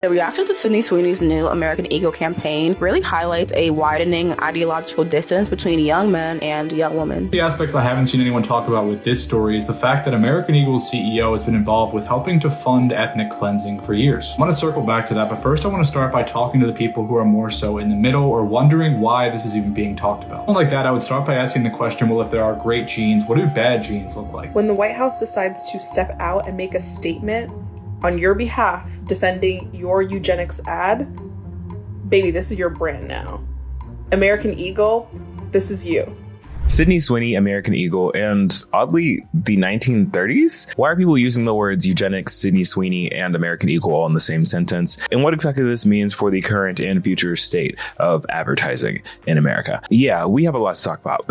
The reaction to Sydney Sweeney's new American Eagle campaign really highlights a widening ideological distance between young men and young women. The aspects I haven't seen anyone talk about with this story is the fact that American Eagle's CEO has been involved with helping to fund ethnic cleansing for years. I want to circle back to that, but first I want to start by talking to the people who are more so in the middle or wondering why this is even being talked about. Like that, I would start by asking the question, well, if there are great genes, what do bad genes look like? When the White House decides to step out and make a statement on your behalf defending your eugenics ad, baby, this is your brand now. American Eagle, this is you. Sydney Sweeney, American Eagle, and oddly, the 1930s? Why are people using the words eugenics, Sydney Sweeney, and American Eagle all in the same sentence? And what exactly this means for the current and future state of advertising in America? Yeah, we have a lot to talk about.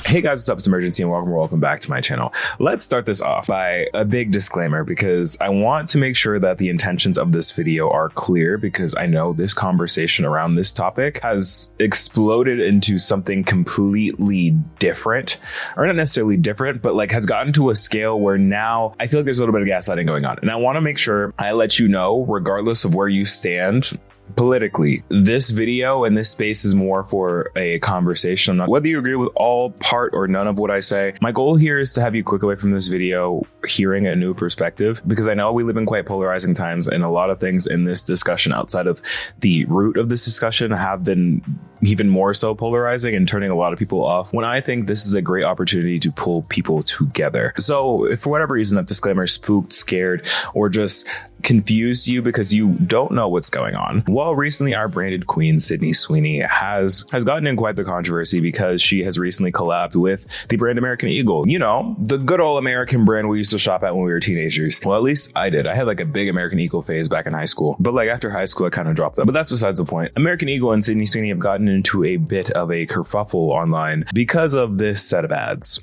Hey guys, what's up? It's Imurgency and welcome back to my channel. Let's start this off by a big disclaimer because I want to make sure that the intentions of this video are clear because I know this conversation around this topic has exploded into something completely different, or not necessarily different, but like has gotten to a scale where now I feel like there's a little bit of gaslighting going on. And I want to make sure I let you know, regardless of where you stand politically, this video and this space is more for a conversation. Whether you agree with all, part, or none of what I say, my goal here is to have you click away from this video hearing a new perspective, because I know we live in quite polarizing times and a lot of things in this discussion outside of the root of this discussion have been even more so polarizing and turning a lot of people off, when I think this is a great opportunity to pull people together. So if for whatever reason that disclaimer spooked, scared, or just confused you because you don't know what's going on, well, recently our branded queen Sydney Sweeney has gotten in quite the controversy because she has recently collabed with the brand American Eagle. You know, the good old American brand we used to shop at when we were teenagers. Well, at least I did. I had like a big American Eagle phase back in high school, but like after high school I kind of dropped them. But that's besides the point. American Eagle and Sydney Sweeney have gotten into a bit of a kerfuffle online because of this set of ads.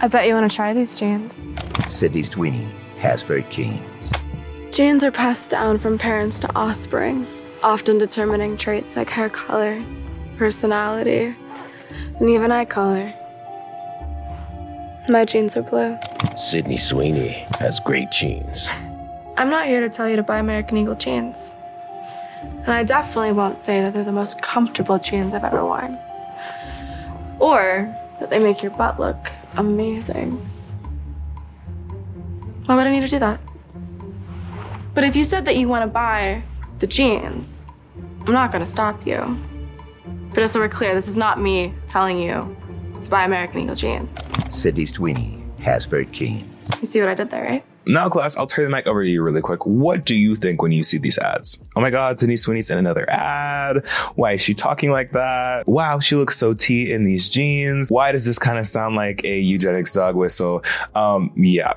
I bet you want to try these jeans. Sydney Sweeney has great genes. Genes are passed down from parents to offspring, often determining traits like hair color, personality, and even eye color. My genes are blue. Sydney Sweeney has great genes. I'm not here to tell you to buy American Eagle jeans. And I definitely won't say that they're the most comfortable jeans I've ever worn. Or that they make your butt look amazing. Why would I need to do that? But if you said that you want to buy the jeans, I'm not going to stop you. But just so we're clear, this is not me telling you to buy American Eagle jeans. Sydney Sweeney has great genes. You see what I did there, right? Now, class, I'll turn the mic over to you really quick. What do you think when you see these ads? Oh my God, Sydney Sweeney's in another ad. Why is she talking like that? Wow, she looks so tea in these jeans. Why does this kind of sound like a eugenics dog whistle? Yeah.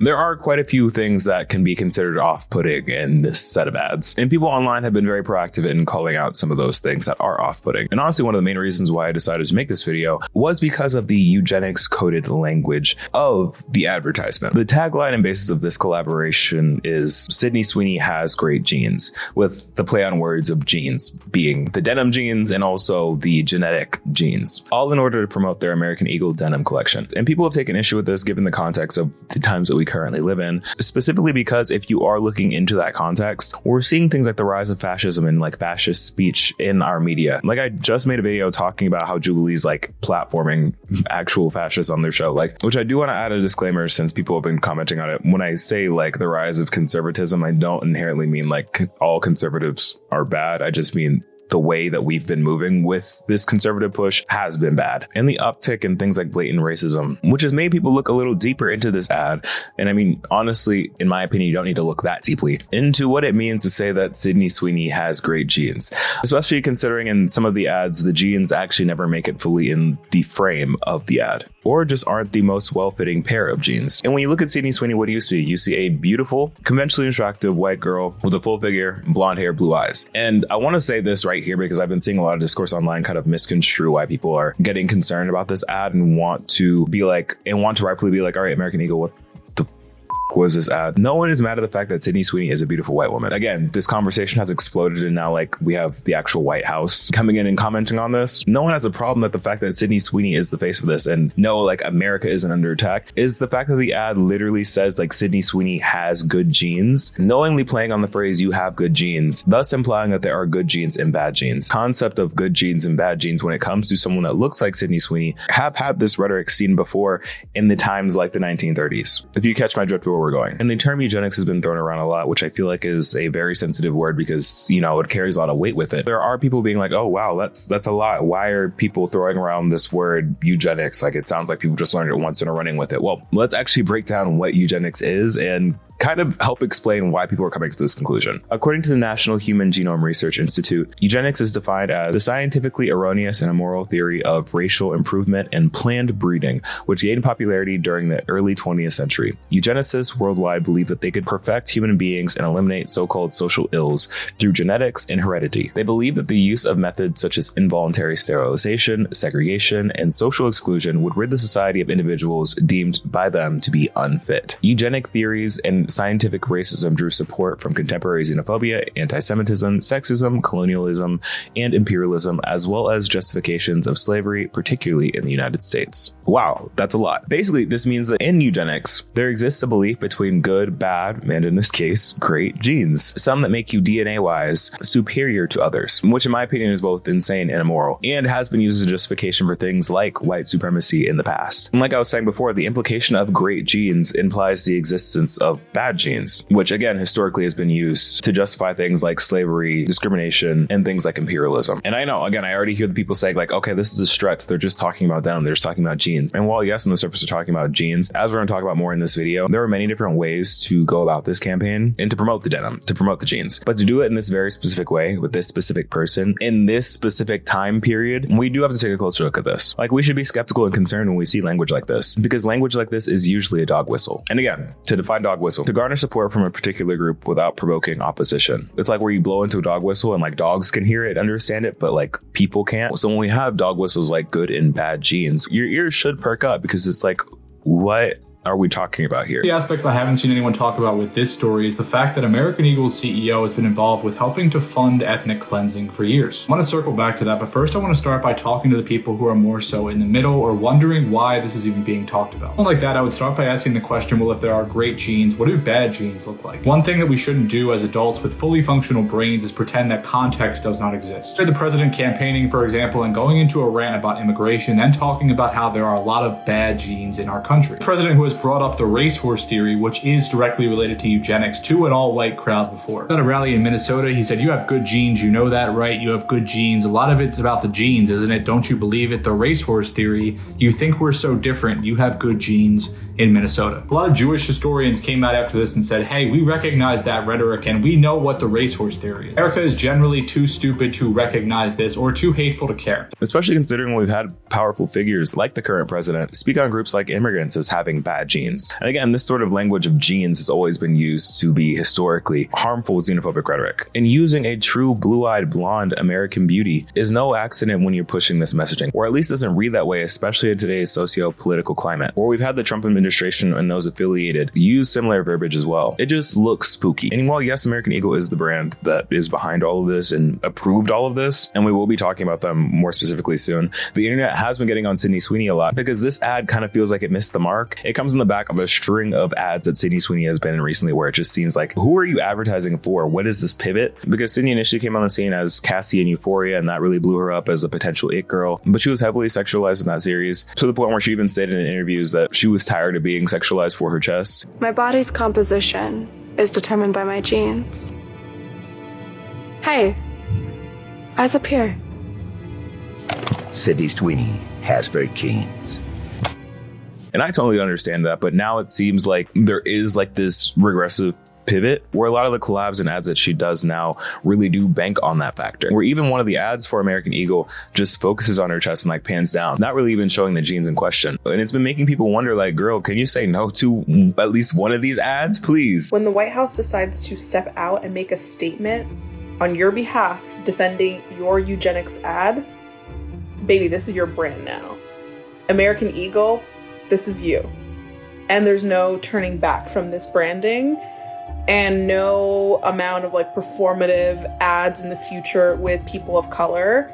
There are quite a few things that can be considered off-putting in this set of ads. And people online have been very proactive in calling out some of those things that are off-putting. And honestly, one of the main reasons why I decided to make this video was because of the eugenics-coded language of the advertisement. The tagline and basis of this collaboration is Sydney Sweeney has great genes, with the play on words of genes being the denim jeans and also the genetic jeans, all in order to promote their American Eagle denim collection. And people have taken issue with this given the context of the times that we currently live in, specifically because if you are looking into that context, we're seeing things like the rise of fascism and like fascist speech in our media. Like I just made a video talking about how Jubilee's like platforming actual fascists on their show, like, which I do want to add a disclaimer since people have been commenting on it. When I say like the rise of conservatism, I don't inherently mean like all conservatives are bad. I just mean the way that we've been moving with this conservative push has been bad. And the uptick in things like blatant racism, which has made people look a little deeper into this ad. And I mean, honestly, in my opinion, you don't need to look that deeply into what it means to say that Sydney Sweeney has great genes, especially considering in some of the ads, the genes actually never make it fully in the frame of the ad, or just aren't the most well-fitting pair of jeans. And when you look at Sydney Sweeney, what do you see? You see a beautiful, conventionally attractive white girl with a full figure, blonde hair, blue eyes. And I want to say this right here because I've been seeing a lot of discourse online kind of misconstrue why people are getting concerned about this ad and want to rightfully be like, all right, American Eagle, what was this ad? No one is mad at the fact that Sydney Sweeney is a beautiful white woman. Again, this conversation has exploded and now like we have the actual White House coming in and commenting on this. No one has a problem that the fact that Sydney Sweeney is the face of this and no, like America isn't under attack. Is the fact that the ad literally says like Sydney Sweeney has good genes, knowingly playing on the phrase you have good genes, thus implying that there are good genes and bad genes. Concept of good genes and bad genes when it comes to someone that looks like Sydney Sweeney have had this rhetoric seen before in the times like the 1930s. If you catch my drift where we're going. And the term eugenics has been thrown around a lot, which I feel like is a very sensitive word because, you know, it carries a lot of weight with it. There are people being like, oh, wow, that's a lot. Why are people throwing around this word eugenics? Like it sounds like people just learned it once and are running with it. Well, let's actually break down what eugenics is and kind of help explain why people are coming to this conclusion. According to the National Human Genome Research Institute, eugenics is defined as the scientifically erroneous and immoral theory of racial improvement and planned breeding, which gained popularity during the early 20th century. Eugenicists worldwide believe that they could perfect human beings and eliminate so-called social ills through genetics and heredity. They believe that the use of methods such as involuntary sterilization, segregation, and social exclusion would rid the society of individuals deemed by them to be unfit. Eugenic theories and scientific racism drew support from contemporary xenophobia, anti-Semitism, sexism, colonialism, and imperialism, as well as justifications of slavery, particularly in the United States. Wow, that's a lot. Basically, this means that in eugenics, there exists a belief between good, bad, and in this case, great genes. Some that make you DNA-wise superior to others, which in my opinion is both insane and immoral, and has been used as a justification for things like white supremacy in the past. And like I was saying before, the implication of great genes implies the existence of bad genes, which again historically has been used to justify things like slavery, discrimination, and things like imperialism. And I know, again, I already hear the people saying like, okay, this is a stretch. They're just talking about them. They're just talking about genes. And while yes, on the surface, they're talking about genes, as we're going to talk about more in this video, there are many different ways to go about this campaign and to promote the denim, to promote the genes. But to do it in this very specific way with this specific person in this specific time period, we do have to take a closer look at this. Like we should be skeptical and concerned when we see language like this, because language like this is usually a dog whistle. And again, to define dog whistle, to garner support from a particular group without provoking opposition. It's like where you blow into a dog whistle and like dogs can hear it, understand it, but like people can't. So when we have dog whistles like good and bad genes, your ears should perk up because it's like, what are we talking about here? The aspects I haven't seen anyone talk about with this story is the fact that American Eagle's CEO has been involved with helping to fund ethnic cleansing for years. I want to circle back to that, but first I want to start by talking to the people who are more so in the middle or wondering why this is even being talked about. Like that, I would start by asking the question, well, if there are great genes, what do bad genes look like? One thing that we shouldn't do as adults with fully functional brains is pretend that context does not exist. The president campaigning, for example, and going into a rant about immigration, then talking about how there are a lot of bad genes in our country. The president who has brought up the racehorse theory, which is directly related to eugenics, to an all-white crowd before. At a rally in Minnesota, he said, you have good genes, you know that, right? You have good genes. A lot of it's about the genes, isn't it? Don't you believe it? The racehorse theory, you think we're so different, you have good genes in Minnesota. A lot of Jewish historians came out after this and said, hey, we recognize that rhetoric and we know what the racehorse theory is. America is generally too stupid to recognize this or too hateful to care. Especially considering we've had powerful figures like the current president speak on groups like immigrants as having bad genes. And again, this sort of language of genes has always been used to be historically harmful xenophobic rhetoric. And using a true blue-eyed blonde American beauty is no accident when you're pushing this messaging, or at least doesn't read that way, especially in today's socio-political climate, where we've had the Trump administration and those affiliated use similar verbiage as well. It just looks spooky. And while yes, American Eagle is the brand that is behind all of this and approved all of this, and we will be talking about them more specifically soon, the internet has been getting on Sydney Sweeney a lot because this ad kind of feels like it missed the mark. It comes in the back of a string of ads that Sydney Sweeney has been in recently where it just seems like, who are you advertising for? What is this pivot? Because Sydney initially came on the scene as Cassie in Euphoria, and that really blew her up as a potential it girl, but she was heavily sexualized in that series to the point where she even stated in interviews that she was tired of being sexualized for her chest. My body's composition is determined by my genes. Hey, eyes up here. Sydney Sweeney has very genes. And I totally understand that, but now it seems like there is like this regressive pivot where a lot of the collabs and ads that she does now really do bank on that factor, where even one of the ads for American Eagle just focuses on her chest and like pans down, not really even showing the genes in question. And it's been making people wonder, like, girl, can you say no to at least one of these ads, please? When the White House decides to step out and make a statement on your behalf defending your eugenics ad, baby, this is your brand now. American Eagle, this is you. and there's no turning back from this branding, and no amount of like performative ads in the future with people of color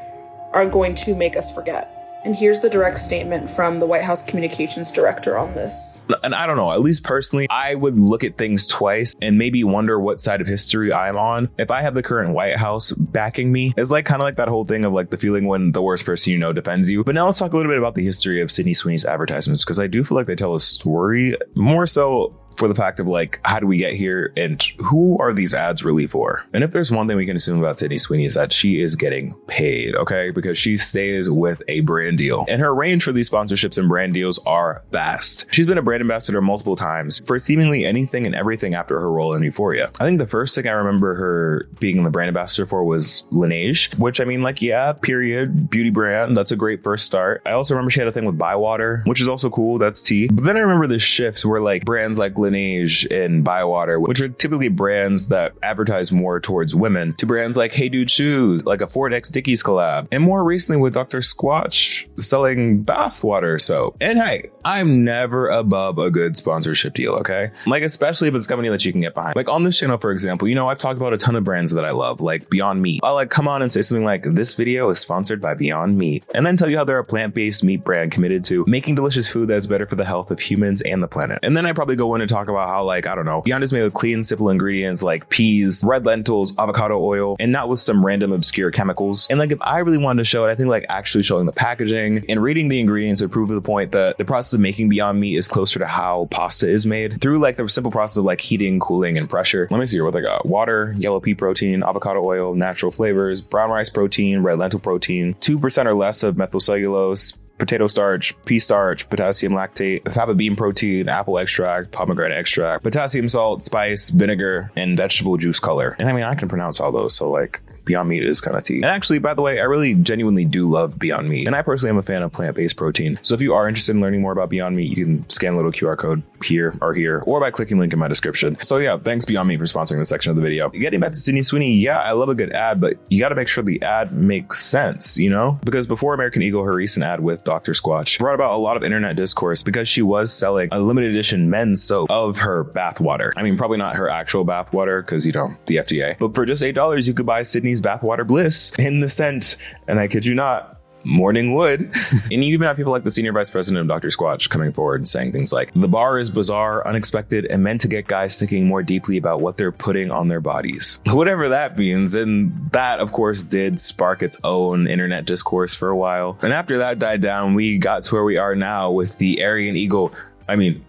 are going to make us forget. And here's the direct statement from the White House communications director on this. And I don't know, at least personally, I would look at things twice and maybe wonder what side of history I'm on. If I have the current White House backing me, it's like kind of like that whole thing of like the feeling when the worst person you know defends you. But now let's talk a little bit about the history of Sydney Sweeney's advertisements, because I do feel like they tell a story more so for the fact of like, how do we get here and who are these ads really for? And if there's one thing we can assume about Sydney Sweeney is that she is getting paid, okay? Because she stays with a brand deal. And her range for these sponsorships and brand deals are vast. She's been a brand ambassador multiple times for seemingly anything and everything after her role in Euphoria. I think the first thing I remember her being the brand ambassador for was Laneige, which I mean, like, yeah, period, beauty brand. That's a great first start. I also remember she had a thing with Bywater, which is also cool. That's tea. But then I remember this shift where like brands like Laneige and Bywater, which are typically brands that advertise more towards women, to brands like Hey Dude Shoes, like a Ford X Dickies collab, and more recently with Dr. Squatch selling bathwater soap. And hey, I'm never above a good sponsorship deal, okay? Like, especially if it's a company that you can get behind. Like on this channel, for example, you know, I've talked about a ton of brands that I love, like Beyond Meat. I'll like come on and say something like, this video is sponsored by Beyond Meat, and then tell you how they're a plant-based meat brand committed to making delicious food that's better for the health of humans and the planet. And then I probably go in and talk about how, like, I don't know, Beyond is made with clean, simple ingredients like peas, red lentils, avocado oil, and not with some random obscure chemicals. And like, if I really wanted to show it, I think like actually showing the packaging and reading the ingredients would prove to the point that the process of making Beyond Meat is closer to how pasta is made through like the simple process of like heating, cooling, and pressure. Let me see here what they got. Water, yellow pea protein, avocado oil, natural flavors, brown rice protein, red lentil protein, 2% or less of methylcellulose, potato starch, pea starch, potassium lactate, fava bean protein, apple extract, pomegranate extract, potassium salt, spice, vinegar, and vegetable juice color. And I mean, I can pronounce all those, so like, Beyond Meat is kind of tea. And actually, by the way, I really genuinely do love Beyond Meat. And I personally am a fan of plant-based protein. So if you are interested in learning more about Beyond Meat, you can scan a little QR code here, or by clicking link in my description. So yeah, thanks Beyond Meat for sponsoring this section of the video. Getting back to Sydney Sweeney, yeah, I love a good ad, but you got to make sure the ad makes sense, you know? Because before American Eagle, her recent ad with Dr. Squatch brought about a lot of internet discourse because she was selling a limited edition men's soap of her bath water. I mean, probably not her actual bath water because, you know, the FDA. But for just $8, you could buy Sydney's bath water bliss in the scent, and I kid you not, morning wood. And you even have people like the senior vice president of Dr. Squatch coming forward and saying things like, the bar is bizarre, unexpected, and meant to get guys thinking more deeply about what they're putting on their bodies. Whatever that means. And that, of course, did spark its own internet discourse for a while. And after that died down, we got to where we are now with the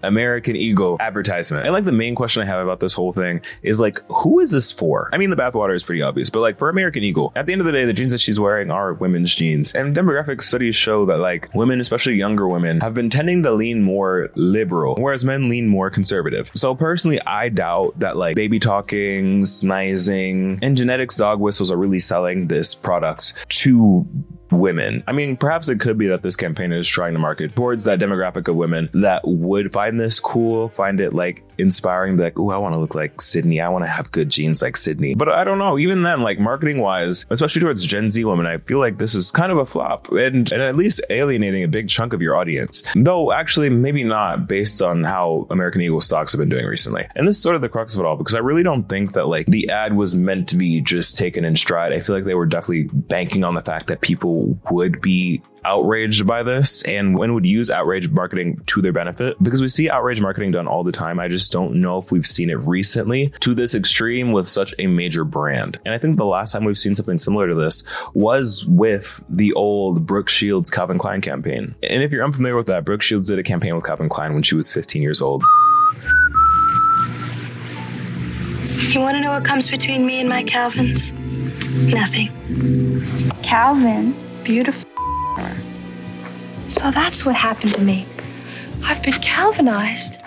American Eagle advertisement. And like the main question I have about this whole thing is like, who is this for? I mean, the bathwater is pretty obvious, but like for American Eagle, at the end of the day, the jeans that she's wearing are women's jeans. And demographic studies show that like women, especially younger women, have been tending to lean more liberal, whereas men lean more conservative. So personally, I doubt that like baby talking, smizing, and genetics dog whistles are really selling this product to women. I mean, perhaps it could be that this campaign is trying to market towards that demographic of women that would find this cool, find it like inspiring, be like, oh, I want to look like Sydney. I want to have good jeans like Sydney. But I don't know, even then, like marketing wise, especially towards Gen Z women, I feel like this is kind of a flop and at least alienating a big chunk of your audience. Though actually maybe not, based on how American Eagle stocks have been doing recently. And this is sort of the crux of it all, because I really don't think that like the ad was meant to be just taken in stride. I feel like they were definitely banking on the fact that people would be outraged by this and when would use outrage marketing to their benefit, because we see outrage marketing done all the time. I just don't know if we've seen it recently to this extreme with such a major brand. And I think the last time we've seen something similar to this was with the old Brooke Shields Calvin Klein campaign. And if you're unfamiliar with that, Brooke Shields did a campaign with Calvin Klein when she was 15 years old. You want to know what comes between me and my Calvins? Nothing. Calvin, beautiful. So that's what happened to me. I've been Calvinized.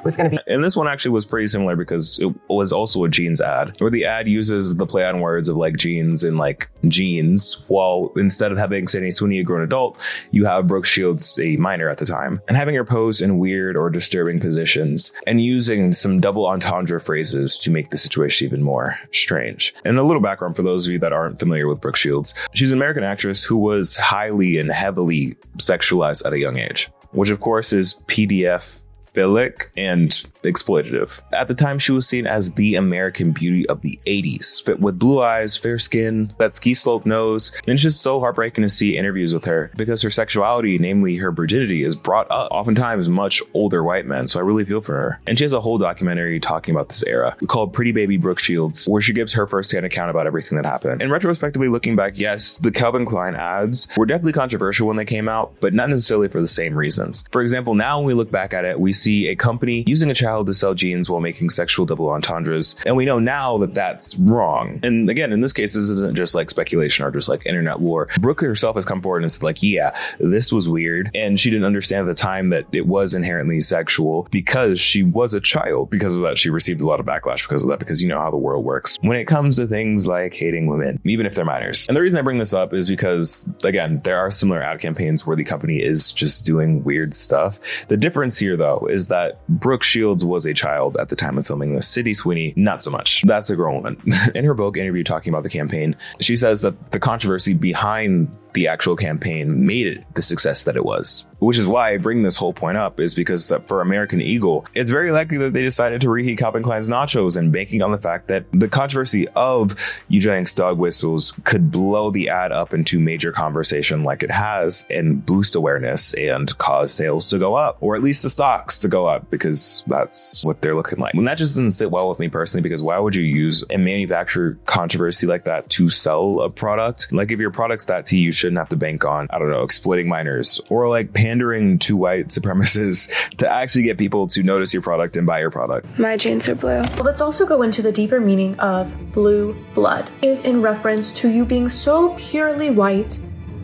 And this one actually was pretty similar because it was also a jeans ad, where the ad uses the play on words of like jeans and like jeans, while instead of having Sydney Sweeney, a grown adult, you have Brooke Shields, a minor at the time, and having her pose in weird or disturbing positions and using some double entendre phrases to make the situation even more strange. And a little background for those of you that aren't familiar with Brooke Shields. She's an American actress who was highly and heavily sexualized at a young age, which of course is PDF pedophilic and exploitative. At the time, she was seen as the American beauty of the 80s, fit with blue eyes, fair skin, that ski slope nose, and it's just so heartbreaking to see interviews with her because her sexuality, namely her virginity, is brought up oftentimes much older white men, so I really feel for her. And she has a whole documentary talking about this era called Pretty Baby Brooke Shields, where she gives her firsthand account about everything that happened. And retrospectively looking back, yes, the Calvin Klein ads were definitely controversial when they came out, but not necessarily for the same reasons. For example, now when we look back at it, we see a company using a child to sell jeans while making sexual double entendres, and we know now that that's wrong. And again, in this case, this isn't just like speculation or just like internet lore. Brooke herself has come forward and said like, yeah, this was weird, and she didn't understand at the time that it was inherently sexual because she was a child. Because of that, she received a lot of backlash because of that, because you know how the world works when it comes to things like hating women, even if they're minors. And the reason I bring this up is because, again, there are similar ad campaigns where the company is just doing weird stuff. The difference here, though, is that Brooke Shields was a child at the time of filming this. Sydney Sweeney, not so much. That's a grown woman. In her Vogue interview talking about the campaign, she says that the controversy behind the actual campaign made it the success that it was. Which is why I bring this whole point up, is because for American Eagle, it's very likely that they decided to reheat Calvin Klein's nachos and banking on the fact that the controversy of eugenics dog whistles could blow the ad up into major conversation like it has and boost awareness and cause sales to go up, or at least the stocks to go up, because that's what they're looking like. And that just doesn't sit well with me personally, because why would you use and manufacture controversy like that to sell a product? Like if your product's that tea, you shouldn't have to bank on, I don't know, exploiting minors or like pandering to white supremacists to actually get people to notice your product and buy your product. My jeans are blue. Well, let's also go into the deeper meaning of blue blood. It is in reference to you being so purely white,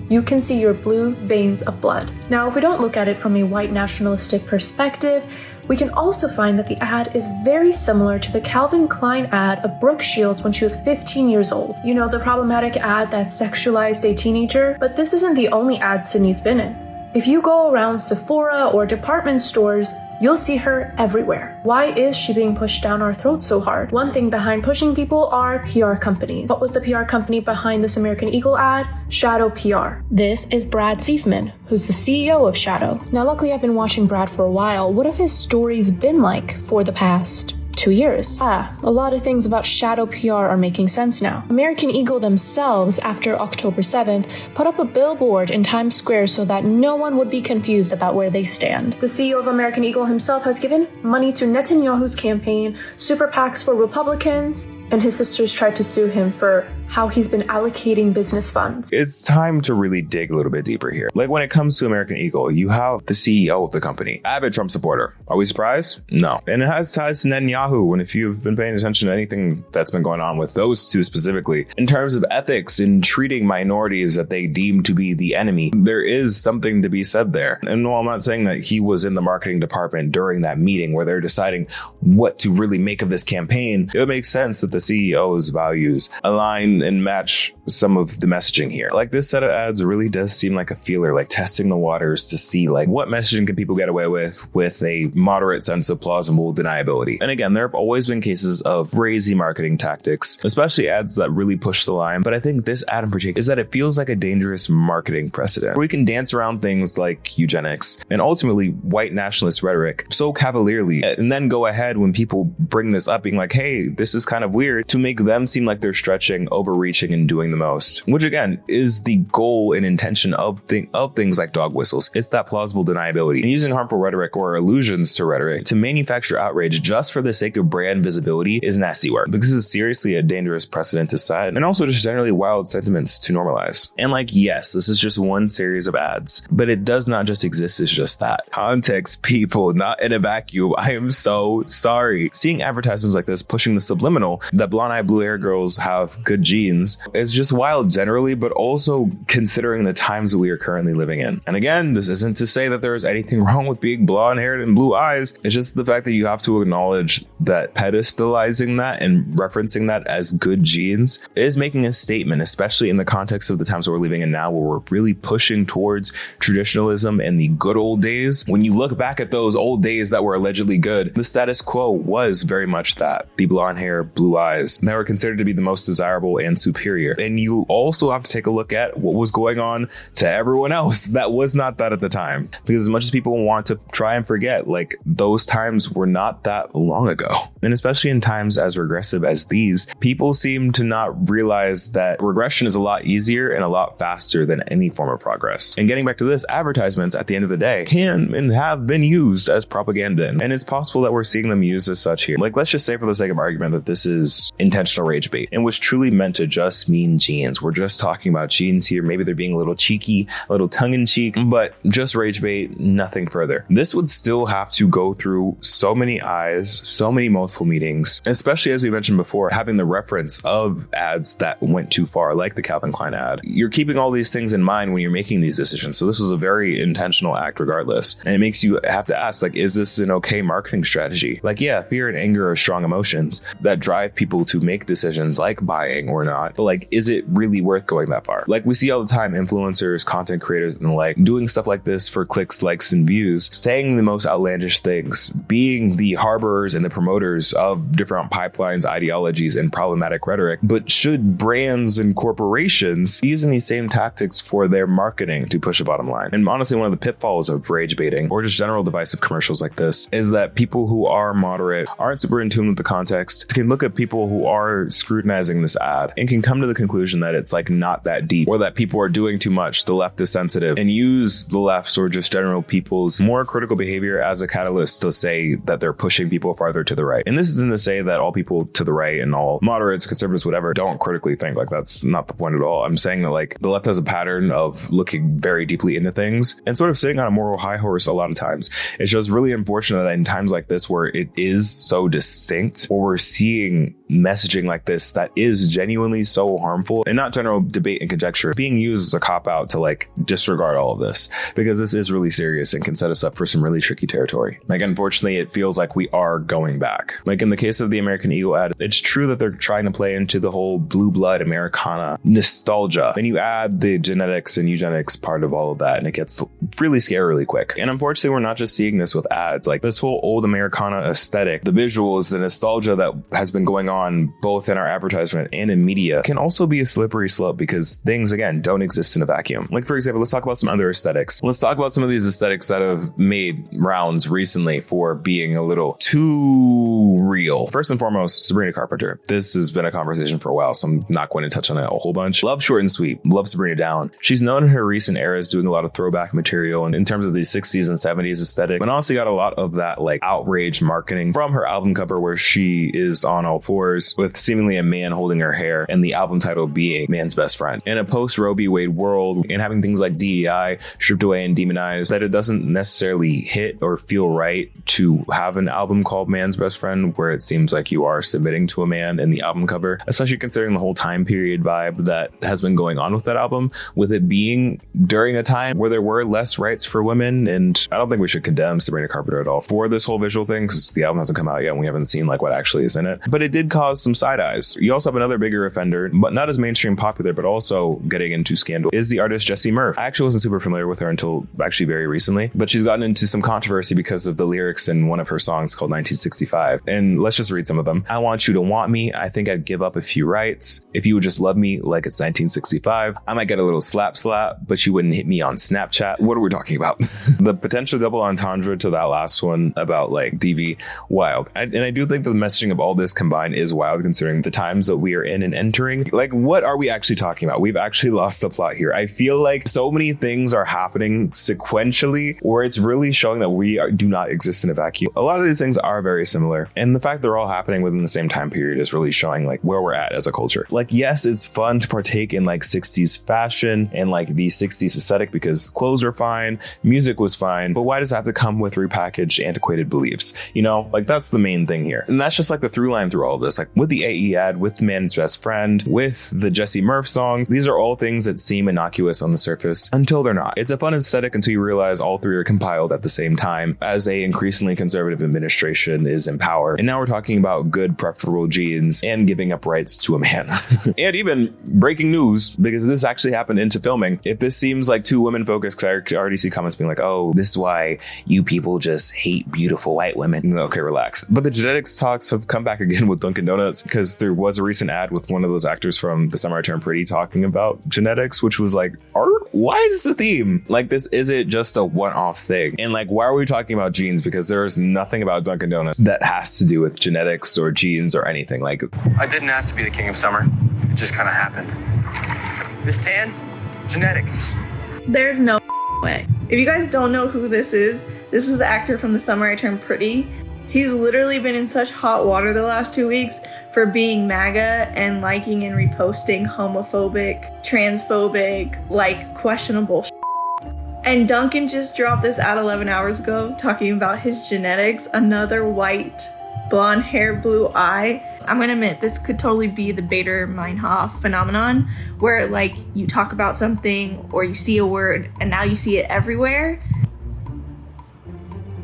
you can see your blue veins of blood. Now, if we don't look at it from a white nationalistic perspective, we can also find that the ad is very similar to the Calvin Klein ad of Brooke Shields when she was 15 years old. You know, the problematic ad that sexualized a teenager? But this isn't the only ad Sydney's been in. If you go around Sephora or department stores, you'll see her everywhere. Why is she being pushed down our throats so hard? One thing behind pushing people are PR companies. What was the PR company behind this American Eagle ad? Shadow PR. This is Brad Seifman, who's the CEO of Shadow. Now, luckily I've been watching Brad for a while. What have his stories been like for the past 2 years? A lot of things about Shadow PR are making sense now. American Eagle themselves, after October 7th, put up a billboard in Times Square so that no one would be confused about where they stand. The CEO of American Eagle himself has given money to Netanyahu's campaign, super PACs for Republicans, and his sisters tried to sue him for how he's been allocating business funds. It's time to really dig a little bit deeper here. Like when it comes to American Eagle, you have the CEO of the company, avid Trump supporter. Are we surprised? No. And it has ties to Netanyahu. And if you've been paying attention to anything that's been going on with those two specifically, in terms of ethics in treating minorities that they deem to be the enemy, there is something to be said there. And while I'm not saying that he was in the marketing department during that meeting where they're deciding what to really make of this campaign, it would make sense that the CEO's values align and match some of the messaging here. Like this set of ads really does seem like a feeler, like testing the waters to see like what messaging can people get away with a moderate sense of plausible deniability. And again, there have always been cases of crazy marketing tactics, especially ads that really push the line. But I think this ad in particular is that it feels like a dangerous marketing precedent. We can dance around things like eugenics and ultimately white nationalist rhetoric so cavalierly, and then go ahead when people bring this up being like, hey, this is kind of weird, to make them seem like they're stretching, overreaching, and doing the most, which again is the goal and intention of things like dog whistles. It's that plausible deniability, and using harmful rhetoric or allusions to rhetoric to manufacture outrage just for the sake of brand visibility is nasty work, because this is seriously a dangerous precedent to set, and also just generally wild sentiments to normalize. And like, yes, this is just one series of ads, but it does not just exist as just that. Context, people, not in a vacuum. I am so sorry. Seeing advertisements like this pushing the subliminal that blonde-eyed blue-hair girls have good genes is just wild generally, but also considering the times that we are currently living in. And again, this isn't to say that there is anything wrong with being blonde-haired and blue eyes. It's just the fact that you have to acknowledge that pedestalizing that and referencing that as good genes is making a statement, especially in the context of the times that we're living in now, where we're really pushing towards traditionalism and the good old days. When you look back at those old days that were allegedly good, the status quo was very much that. The blonde hair, blue eyes that were considered to be the most desirable and superior. And you also have to take a look at what was going on to everyone else that was not that at the time. Because as much as people want to try and forget, like, those times were not that long ago. And especially in times as regressive as these, people seem to not realize that regression is a lot easier and a lot faster than any form of progress. And getting back to this, advertisements at the end of the day can and have been used as propaganda. And it's possible that we're seeing them used as such here. Like, let's just say for the sake of argument that this is intentional rage bait and was truly meant to just mean jeans. We're just talking about jeans here. Maybe they're being a little cheeky, a little tongue in cheek, but just rage bait, nothing further. This would still have to go through so many eyes, so many multiple meetings, especially as we mentioned before, having the reference of ads that went too far, like the Calvin Klein ad. You're keeping all these things in mind when you're making these decisions. So this was a very intentional act regardless. And it makes you have to ask, like, is this an okay marketing strategy? Like, yeah, fear and anger are strong emotions that drive people to make decisions like buying or not. But like, is it really worth going that far? Like, we see all the time influencers, content creators, and like doing stuff like this for clicks, likes, and views, saying the most outlandish things, being the harborers and the promoters of different pipelines, ideologies, and problematic rhetoric. But should brands and corporations be using these same tactics for their marketing to push a bottom line? And honestly, one of the pitfalls of rage baiting or just general divisive commercials like this is that people who are moderate, aren't super in tune with the context, can look at people who are scrutinizing this ad and can come to the conclusion that it's like not that deep, or that people are doing too much, the left is sensitive, and use the left's or just general people's more critical behavior as a catalyst to say that they're pushing people farther to the right. And this isn't to say that all people to the right and all moderates, conservatives, whatever, don't critically think. Like, that's not the point at all. I'm saying that like the left has a pattern of looking very deeply into things and sort of sitting on a moral high horse a lot of times. It's just really unfortunate that in times like this where it is so distinct, or we're seeing messaging like this that is genuinely so harmful and not general debate and conjecture being used as a cop-out to like disregard all of this, because this is really serious and can set us up for some really tricky territory. Like, unfortunately, it feels like we are going back. Like in the case of the American Eagle ad, it's true that they're trying to play into the whole blue blood Americana nostalgia, and you add the genetics and eugenics part of all of that and it gets really scary really quick. And unfortunately, we're not just seeing this with ads. Like, this whole old Americana aesthetic, the visuals, the nostalgia that has been going on both in our advertisement and in media can also be a slippery slope, because things, again, don't exist in a vacuum. Like, for example, let's talk about some other aesthetics. Let's talk about some of these aesthetics that have made rounds recently for being a little too real. First and foremost, Sabrina Carpenter. This has been a conversation for a while, so I'm not going to touch on it a whole bunch. Love Short and Sweet. Love Sabrina down. She's known in her recent eras doing a lot of throwback material and in terms of the 60s and 70s aesthetic, but honestly got a lot of that like outrage marketing from her album cover, where she is on all fours with seemingly a man holding her hair, and the album title being Man's Best Friend. In a post-Roe v. Wade world, and having things like DEI stripped away and demonized, that it doesn't necessarily hit or feel right to have an album called Man's Best Friend where it seems like you are submitting to a man in the album cover, especially considering the whole time period vibe that has been going on with that album, with it being during a time where there were less rights for women. And I don't think we should condemn Sabrina Carpenter at all for this whole visual thing, because the album hasn't come out yet and we haven't seen like what actually is in it, but it did cause some side eyes. You also have another bigger offender, but not as mainstream popular, but also getting into scandal, is the artist Jesy Murph. I actually wasn't super familiar with her until actually very recently, but she's gotten into some controversy because of the lyrics in one of her songs called 1965. And let's just read some of them. I want you to want me. I think I'd give up a few rights. If you would just love me like it's 1965. I might get a little slap, but you wouldn't hit me on Snapchat. What are we talking about? The potential double entendre to that last one about like DV, wild. And I do think the messaging of all this combined is wild, considering the times that we are in and entering. Like, what are we actually talking about? We've actually lost the plot here. I feel like so many things are happening sequentially, where it's really showing that we do not exist in a vacuum. A lot of these things are very similar, and the fact they're all happening within the same time period is really showing like where we're at as a culture. Like, yes, it's fun to partake in like 60s fashion and like the 60s aesthetic because clothes are fine, music was fine, but why does it have to come with repackaged, antiquated beliefs? You know, like that's the main thing here. And that's just like the through line through all of this, like with the AE ad, with Man's Best Friend, with the Jesy Murph songs. These are all things that seem innocuous on the surface until they're not. It's a fun aesthetic until you realize all three are compiled at the same time as a increasingly conservative administration is in power. And now we're talking about good preferable genes and giving up rights to a man. And even breaking news, because this actually happened into filming. If this seems like too women focused, I already see comments being like, oh, this is why you people just hate beautiful white women. Okay, relax. But the genetics talks have come back again with Dunkin' Donuts, because there was a recent ad with one of those actors from The Summer I Turned Pretty talking about genetics, which was like, why is this a theme? Like, this isn't just a one-off thing. And like, why are we talking about genes? Because there is nothing about Dunkin' Donuts that has to do with genetics or genes or anything. Like, I didn't ask to be the king of summer. It just kind of happened. This tan, genetics. There's no way. If you guys don't know who this is the actor from The Summer I Turned Pretty. He's literally been in such hot water the last 2 weeks for being MAGA and liking and reposting homophobic, transphobic, like questionable shit. And Duncan just dropped this ad 11 hours ago talking about his genetics, another white, blonde hair, blue eye. I'm gonna admit, this could totally be the Bader-Meinhof phenomenon, where like you talk about something or you see a word and now you see it everywhere.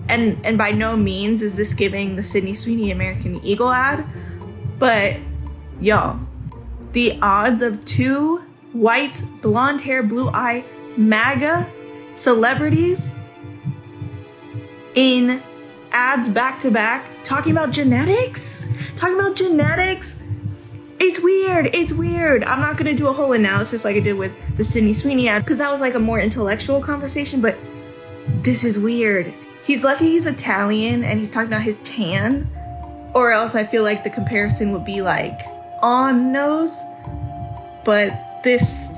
And by no means is this giving the Sydney Sweeney American Eagle ad, but y'all, the odds of two white, blonde hair, blue eye, MAGA celebrities in ads back to back talking about genetics, it's weird. I'm not gonna do a whole analysis like I did with the Sydney Sweeney ad, because that was like a more intellectual conversation, but this is weird. He's lucky he's Italian and he's talking about his tan, or else I feel like the comparison would be like on nose, but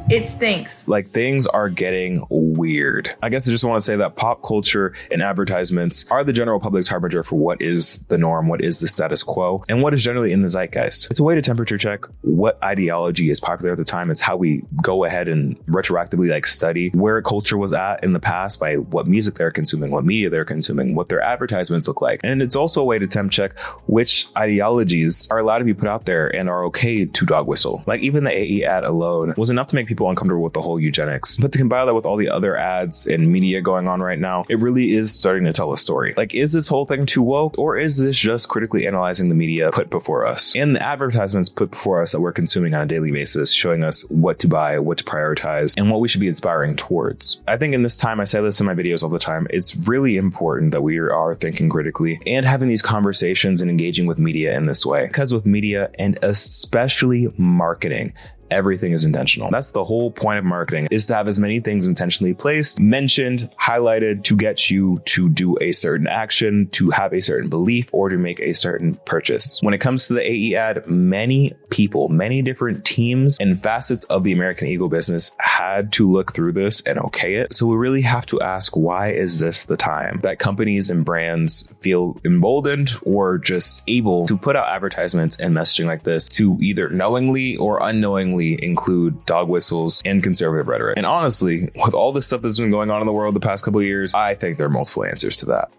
it stinks. like, things are getting weird. I guess I just want to say that pop culture and advertisements are the general public's harbinger for what is the norm, what is the status quo, and what is generally in the zeitgeist. It's a way to temperature check what ideology is popular at the time. It's how we go ahead and retroactively like study where culture was at in the past by what music they're consuming, what media they're consuming, what their advertisements look like. And it's also a way to temp check which ideologies are allowed to be put out there and are okay to dog whistle. Like, even the AE ad alone was enough to make people uncomfortable with the whole eugenics. But to combine that with all the other ads and media going on right now, it really is starting to tell a story. Like, is this whole thing too woke, or is this just critically analyzing the media put before us and the advertisements put before us that we're consuming on a daily basis, showing us what to buy, what to prioritize, and what we should be inspiring towards? I think in this time, I say this in my videos all the time, it's really important that we are thinking critically and having these conversations and engaging with media in this way, because with media, and especially marketing, everything is intentional. That's the whole point of marketing, is to have as many things intentionally placed, mentioned, highlighted to get you to do a certain action, to have a certain belief, or to make a certain purchase. When it comes to the AE ad, many people, many different teams and facets of the American Eagle business had to look through this and okay it. So we really have to ask, why is this the time that companies and brands feel emboldened or just able to put out advertisements and messaging like this to either knowingly or unknowingly include dog whistles and conservative rhetoric? And honestly, with all the stuff that's been going on in the world the past couple of years, I think there are multiple answers to that.